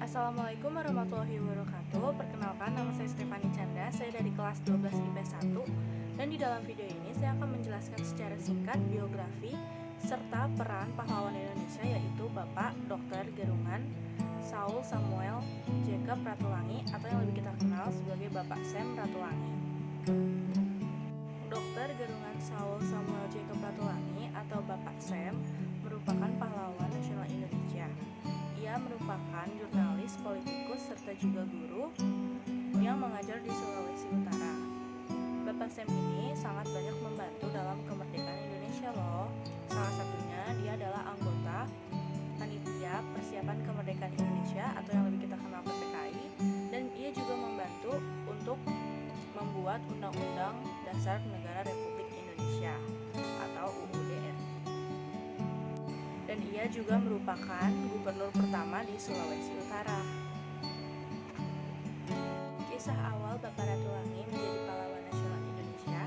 Assalamualaikum warahmatullahi wabarakatuh. Perkenalkan, nama saya Stefani Chandra. Saya dari kelas 12 IPS 1. Dan di dalam video ini saya akan menjelaskan secara singkat biografi serta peran pahlawan Indonesia, yaitu Bapak Dr. Gerungan Saul Samuel Jacob Ratulangi, atau yang lebih kita kenal sebagai Bapak Sam Ratulangi. Dr. Gerungan Saul Samuel Jacob Ratulangi atau Bapak Sam merupakan pahlawan nasional Indonesia. Ia merupakan jurnalis, politikus, serta juga guru yang mengajar di Sulawesi Utara. Bapak Sam ini sangat banyak membantu dalam kemerdekaan Indonesia loh. Salah satunya dia adalah anggota panitia persiapan kemerdekaan Indonesia atau yang lebih kita kenal PPKI, dan ia juga membantu untuk membuat Undang-Undang Dasar Negara Republik Indonesia atau UUD RI. Dan ia juga merupakan gubernur pertama di Sulawesi Utara. Kisah awal Bapak Ratulangi menjadi pahlawan nasional Indonesia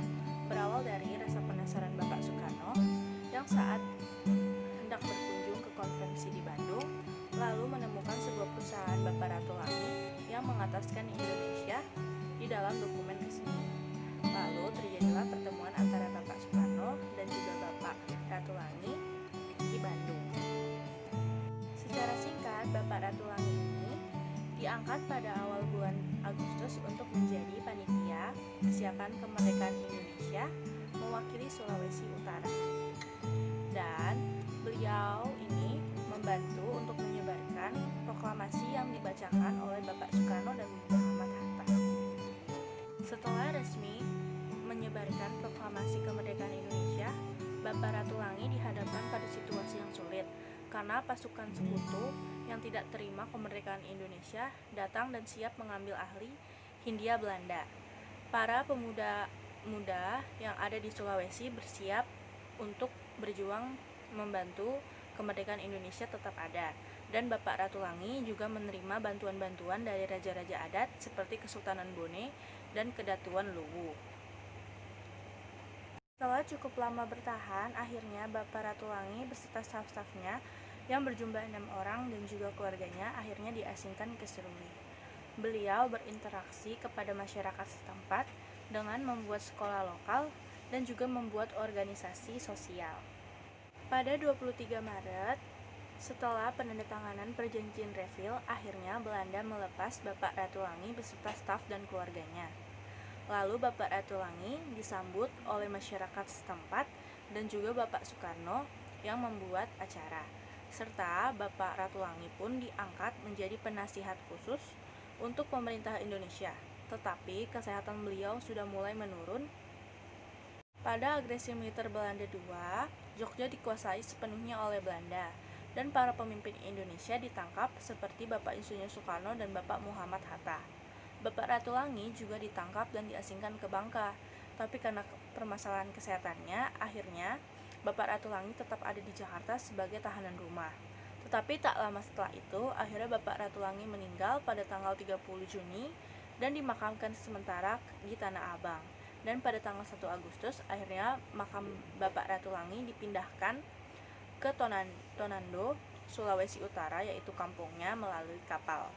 berawal dari rasa penasaran Bapak Soekarno yang saat hendak berkunjung ke konferensi di Bandung, lalu menemukan sebuah perusahaan Bapak Ratulangi yang mengataskan Indonesia di dalam dokumen resmi. Lalu terjadilah pertemuan antara Bapak Soekarno dan juga Bapak Ratulangi di Bandung. Secara singkat, Bapak Ratulangi ini diangkat pada awal bulan Agustus untuk menjadi panitia persiapan kemerdekaan Indonesia mewakili Sulawesi Utara. Dan beliau ini membantu untuk menyebarkan proklamasi yang dibacakan oleh Bapak Soekarno dan Muhammad Hatta. Setelah resmi menyebarkan proklamasi kemerdekaan Indonesia, Bapak Ratulangi dihadapkan pada situasi yang sulit karena pasukan sekutu yang tidak terima kemerdekaan Indonesia datang dan siap mengambil alih Hindia Belanda. Para pemuda-muda yang ada di Sulawesi bersiap untuk berjuang membantu kemerdekaan Indonesia tetap ada. Dan Bapak Ratulangi juga menerima bantuan-bantuan dari raja-raja adat seperti Kesultanan Bone dan Kedatuan Luwu. Setelah cukup lama bertahan, akhirnya Bapak Ratulangi beserta staf-stafnya yang berjumlah 6 orang dan juga keluarganya akhirnya diasingkan ke Serui. Beliau berinteraksi kepada masyarakat setempat dengan membuat sekolah lokal dan juga membuat organisasi sosial. Pada 23 Maret, setelah penandatanganan perjanjian Reville, akhirnya Belanda melepas Bapak Ratulangi beserta staf dan keluarganya. Lalu Bapak Ratulangi disambut oleh masyarakat setempat dan juga Bapak Soekarno yang membuat acara. Serta Bapak Ratulangi pun diangkat menjadi penasihat khusus untuk pemerintah Indonesia. Tetapi kesehatan beliau sudah mulai menurun. Pada agresi militer Belanda II, Jogja dikuasai sepenuhnya oleh Belanda dan para pemimpin Indonesia ditangkap seperti Bapak Insinyur Soekarno dan Bapak Muhammad Hatta. Bapak Ratulangi juga ditangkap dan diasingkan ke Bangka, tapi karena permasalahan kesehatannya, akhirnya Bapak Ratulangi tetap ada di Jakarta sebagai tahanan rumah. Tetapi tak lama setelah itu, akhirnya Bapak Ratulangi meninggal pada tanggal 30 Juni dan dimakamkan sementara di Tanah Abang. Dan pada tanggal 1 Agustus, akhirnya makam Bapak Ratulangi dipindahkan ke Tonando, Sulawesi Utara, yaitu kampungnya, melalui kapal.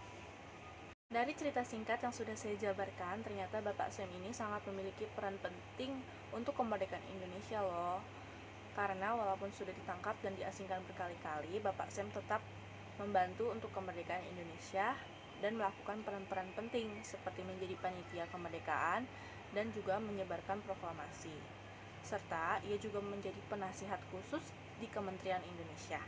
Dari cerita singkat yang sudah saya jabarkan, ternyata Bapak Sam ini sangat memiliki peran penting untuk kemerdekaan Indonesia loh. Karena walaupun sudah ditangkap dan diasingkan berkali-kali, Bapak Sam tetap membantu untuk kemerdekaan Indonesia dan melakukan peran-peran penting seperti menjadi panitia kemerdekaan dan juga menyebarkan proklamasi. Serta ia juga menjadi penasihat khusus di Kementerian Indonesia.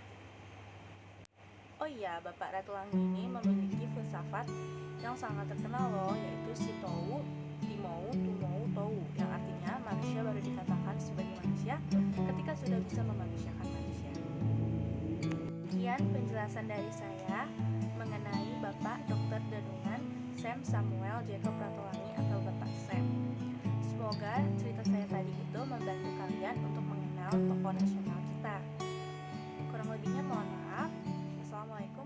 Oh iya, Bapak Ratulangi ini memiliki filsafat yang sangat terkenal loh, yaitu Sitou, Timou, Tumou, Tou, yang artinya manusia baru dikatakan sebagai manusia ketika sudah bisa memanusiakan manusia. Sekian penjelasan dari saya mengenai Bapak Dr. Gerungan Sam Samuel Jacob Ratulangi atau Bapak Sam. Semoga cerita saya tadi itu membantu kalian untuk mengenal tokoh nasional kita. Kurang lebihnya mohon maaf. Assalamualaikum.